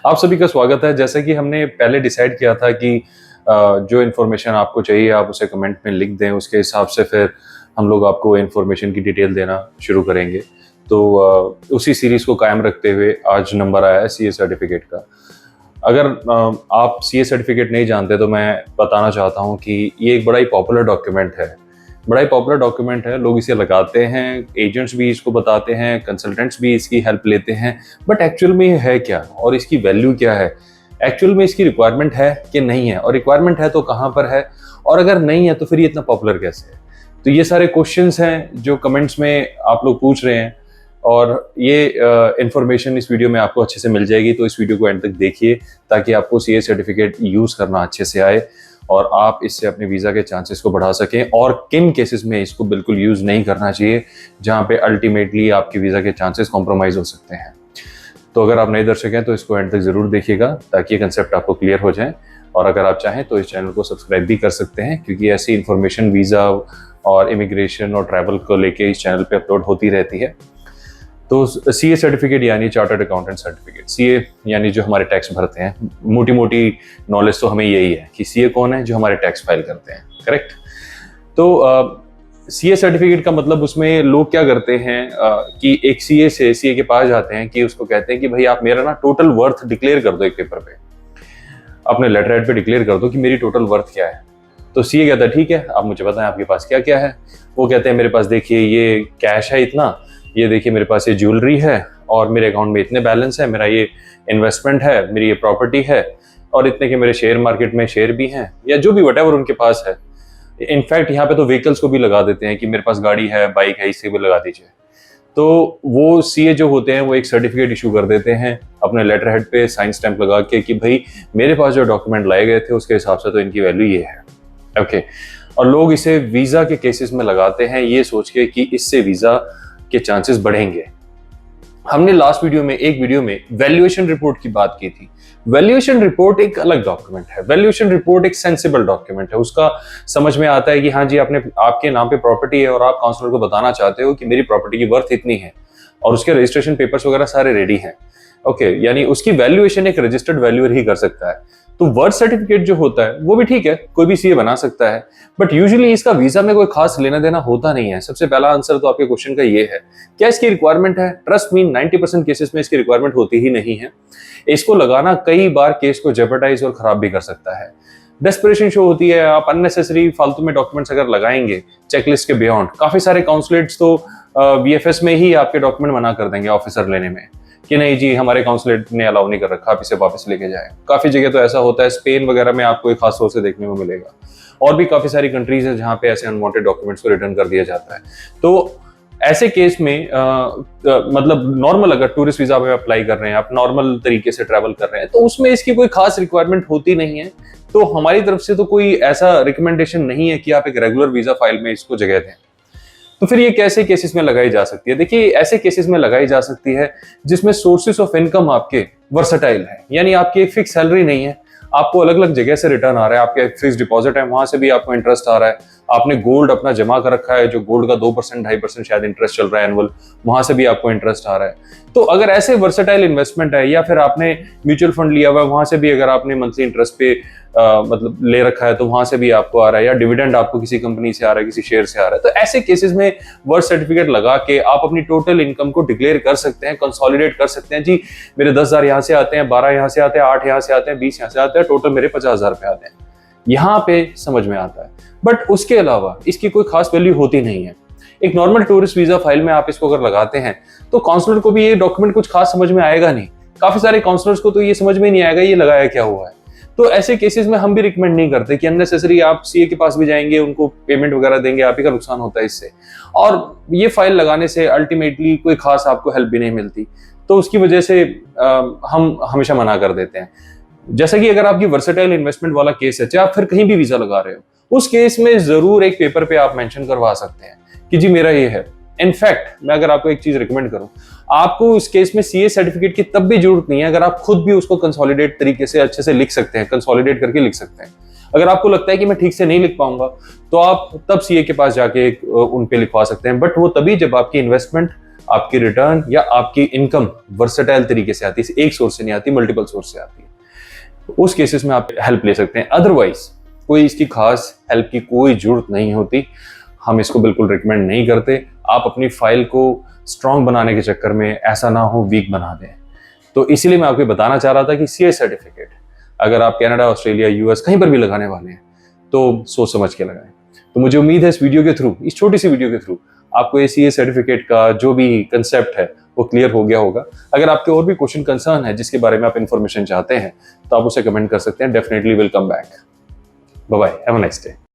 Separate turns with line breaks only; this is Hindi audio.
आप सभी का स्वागत है। जैसा कि हमने पहले डिसाइड किया था कि जो इन्फॉर्मेशन आपको चाहिए आप उसे कमेंट में लिख दें, उसके हिसाब से फिर हम लोग आपको इन्फॉर्मेशन की डिटेल देना शुरू करेंगे। तो उसी सीरीज़ को कायम रखते हुए आज नंबर आया है सीए सर्टिफिकेट का। अगर आप सीए सर्टिफिकेट नहीं जानते तो मैं बताना चाहता हूँ कि ये एक बड़ा ही पॉपुलर डॉक्यूमेंट है। बड़ा ही पॉपुलर डॉक्यूमेंट है, लोग इसे लगाते हैं, एजेंट्स भी इसको बताते हैं, कंसल्टेंट्स भी इसकी हेल्प लेते हैं। बट एक्चुअल में ये है क्या और इसकी वैल्यू क्या है? एक्चुअल में इसकी रिक्वायरमेंट है कि नहीं है, और रिक्वायरमेंट है तो कहाँ पर है, और अगर नहीं है तो फिर ये इतना पॉपुलर कैसे है? तो ये सारे क्वेश्चंस हैं जो कमेंट्स में आप लोग पूछ रहे हैं, और ये इंफॉर्मेशन इस वीडियो में आपको अच्छे से मिल जाएगी। तो इस वीडियो को एंड तक देखिए ताकि आपको सीए सर्टिफिकेट यूज़ करना अच्छे से आए और आप इससे अपने वीज़ा के चांसेस को बढ़ा सकें, और किन केसेस में इसको बिल्कुल यूज़ नहीं करना चाहिए जहां पे अल्टीमेटली आपके वीज़ा के चांसेस कॉम्प्रोमाइज़ हो सकते हैं। तो अगर आप नए दर्शक हैं तो इसको एंड तक ज़रूर देखिएगा ताकि ये कंसेप्ट आपको क्लियर हो जाए। और अगर आप चाहें तो इस चैनल को सब्सक्राइब भी कर सकते हैं, क्योंकि ऐसी इन्फॉर्मेशन वीज़ा और इमिग्रेशन और ट्रैवल को लेके इस चैनल पर अपलोड होती रहती है। तो सीए सर्टिफिकेट यानी चार्टर्ड अकाउंटेंट सर्टिफिकेट, सीए यानी जो हमारे टैक्स भरते हैं। मोटी मोटी नॉलेज तो हमें यही है कि सीए कौन है, जो हमारे टैक्स फाइल करते हैं, करेक्ट। तो सीए सर्टिफिकेट का मतलब, उसमें लोग क्या करते हैं कि एक सीए के पास जाते हैं कि उसको कहते हैं कि भाई आप मेरा ना टोटल वर्थ डिक्लेयर कर दो, एक पेपर पे अपने लेटर हेड पे डिक्लेयर कर दो कि मेरी टोटल वर्थ क्या है। तो सीए कहता है ठीक है, आप मुझे बताएं आपके पास क्या क्या है। वो कहते हैं मेरे पास देखिए ये कैश है इतना, ये देखिए मेरे पास ये ज्वेलरी है, और मेरे अकाउंट में इतने बैलेंस है, मेरा ये इन्वेस्टमेंट है, मेरी ये प्रॉपर्टी है, और इतने के मेरे शेयर मार्केट में शेयर भी हैं, या जो भी वटेवर उनके पास है। इनफैक्ट यहाँ पे तो व्हीकल्स को भी लगा देते हैं कि मेरे पास गाड़ी है, बाइक है, इससे भी लगा दीजिए। तो वो सीए जो होते हैं वो एक सर्टिफिकेट इशू कर देते हैं अपने लेटर हेड पे साइन स्टैंप लगा के कि भाई मेरे पास जो डॉक्यूमेंट लाए गए थे उसके हिसाब से तो इनकी वैल्यू ये है, ओके। और लोग इसे वीजा के केसेस में लगाते हैं ये सोच के कि इससे वीजा के चांसेस बढ़ेंगे। हमने लास्ट वीडियो में वैल्यूएशन रिपोर्ट की बात की थी। वैल्यूएशन रिपोर्ट एक अलग डॉक्यूमेंट है। वैल्यूएशन रिपोर्ट एक सेंसिबल डॉक्यूमेंट है। उसका समझ में आता है कि हाँ जी, आपके नाम पे प्रॉपर्टी है और आप काउंसलर को बताना चाहते हो कि मेरी प्रॉपर्टी की वर्थ इतनी है, और उसके रजिस्ट्रेशन पेपर्स वगैरह सारे रेडी हैं, ओके। यानी उसकी वैल्यूएशन एक रजिस्टर्ड वैल्यूअर ही कर सकता है। तो बर्थ सर्टिफिकेट जो होता है वो भी ठीक है, कोई भी सीए बना सकता है, बट यूजुअली इसका वीजा में कोई खास लेना देना होता नहीं है। सबसे पहला आंसर तो आपके क्वेश्चन का ये है, क्या इसकी रिक्वायरमेंट है? ट्रस्ट मी, 90% केसेस में इसकी रिक्वायरमेंट होती ही नहीं है। इसको लगाना कई बार केस को जेपरडाइज और खराब भी कर सकता है। डेस्परेशन शो होती है, आप अननेसेसरी फालतू में डॉक्यूमेंट्स अगर लगाएंगे चेकलिस्ट के बियॉन्ड। काफी सारे काउंसलेट्स तो वीएफएस में ही आपके डॉक्यूमेंट मना कर देंगे ऑफिसर लेने में कि नहीं जी हमारे काउंसलेट ने अलाउ नहीं कर रखा, आप इसे वापस लेके जाएं। काफी जगह तो ऐसा होता है, स्पेन वगैरह में आपको एक खास तौर से देखने को मिलेगा, और भी काफी सारी कंट्रीज है जहां पे ऐसे अनवांटेड डॉक्यूमेंट्स को रिटर्न कर दिया जाता है। तो ऐसे केस में मतलब नॉर्मल अगर टूरिस्ट वीजा में अप्लाई कर रहे हैं, आप नॉर्मल तरीके से ट्रैवल कर रहे हैं, तो उसमें इसकी कोई खास रिक्वायरमेंट होती नहीं है। तो हमारी तरफ से तो कोई ऐसा रिकमेंडेशन नहीं है कि आप एक रेगुलर वीजा फाइल में इसको जगह दें। तो फिर ये कैसे केसेस में लगाई जा सकती है? देखिए, ऐसे केसेस में लगाई जा सकती है जिसमें सोर्सेस ऑफ इनकम आपके वर्सेटाइल है, यानी आपकी एक फिक्स सैलरी नहीं है, आपको अलग अलग जगह से रिटर्न आ रहा है, आपका एक फिक्स डिपॉजिट है, वहां से भी आपको इंटरेस्ट आ रहा है, आपने गोल्ड अपना जमा कर रखा है, जो गोल्ड का 2% 2.5% शायद इंटरेस्ट चल रहा है एनुअल, वहां से भी आपको इंटरेस्ट आ रहा है। तो अगर ऐसे वर्सेटाइल इन्वेस्टमेंट है, या फिर आपने म्यूचुअल फंड लिया हुआ है, वहां से भी अगर आपने मंथली इंटरेस्ट पे मतलब ले रखा है तो वहां से भी आपको आ रहा है, या डिविडेंड आपको किसी कंपनी से आ रहा है, किसी शेयर से आ रहा है, तो ऐसे केसेस में वर्थ सर्टिफिकेट लगा के आप अपनी टोटल इनकम को डिक्लेयर कर सकते हैं, कंसोलिडेट कर सकते हैं। जी मेरे 10,000 यहाँ से आते हैं, 12 यहाँ से आते हैं, 8 यहाँ से आते हैं, 20 यहाँ से आते हैं, टोटल मेरे 50,000 रुपए आते हैं, यहाँ पे समझ में आता है। बट उसके अलावा इसकी कोई खास वैल्यू होती नहीं है। एक नॉर्मल टूरिस्ट वीजा फाइल में आप इसको अगर लगाते हैं तो काउंसलर को भी ये डॉक्यूमेंट कुछ खास समझ में आएगा नहीं। काफी सारे काउंसलर्स को तो ये समझ में नहीं आएगा ये लगाया क्या हुआ है। तो ऐसे केसेस में हम भी रिकमेंड नहीं करते कि अननेसेसरी आप सीए के पास भी जाएंगे, उनको पेमेंट वगैरह देंगे, आप ही का नुकसान होता है इससे, और ये फाइल लगाने से अल्टीमेटली कोई खास आपको हेल्प भी नहीं मिलती। तो उसकी वजह से हम हमेशा मना कर देते हैं। जैसा कि अगर आपकी वर्सेटाइल इन्वेस्टमेंट वाला केस है, चाहे आप फिर कहीं भी वीजा लगा रहे हो, उस केस में जरूर एक पेपर पे आप मेंशन करवा सकते हैं कि जी मेरा ये है। इनफैक्ट मैं अगर आपको एक चीज रिकमेंड करूं, आपको इस केस में सीए सर्टिफिकेट की तब भी जरूरत नहीं है अगर आप खुद भी उसको कंसोलिडेट तरीके से अच्छे से लिख सकते हैं, कंसोलिडेट करके लिख सकते हैं। अगर आपको लगता है कि मैं ठीक से नहीं लिख पाऊंगा तो आप तब सीए के पास जाके उन पे लिखवा सकते हैं, बट वो तभी जब आपकी इन्वेस्टमेंट आपकी रिटर्न या आपकी इनकम वर्सेटाइल तरीके से आती है, एक सोर्स से नहीं आती, मल्टीपल सोर्स से आती है। उस केसेस में आप हेल्प ले सकते हैं। अदरवाइज कोई इसकी खास हेल्प की कोई जरूरत नहीं होती, हम इसको बिल्कुल रिकमेंड नहीं करते। आप अपनी फाइल को स्ट्रांग बनाने के चक्कर में ऐसा ना हो वीक बना दें। तो इसीलिए मैं आपको बताना चाह रहा था कि सीए सर्टिफिकेट अगर आप कनाडा, ऑस्ट्रेलिया, यूएस कहीं पर भी लगाने वाले हैं तो सोच समझ के लगाएं। तो मुझे उम्मीद है इस वीडियो के थ्रू, इस छोटी सी वीडियो के थ्रू आपको ये सीए सर्टिफिकेट का जो भी कंसेप्ट है वो क्लियर हो गया होगा। अगर आपके और भी क्वेश्चन कंसर्न है जिसके बारे में आप इन्फॉर्मेशन चाहते हैं तो आप उसे कमेंट कर सकते हैं। Definitely will come back. Bye bye, have a nice day.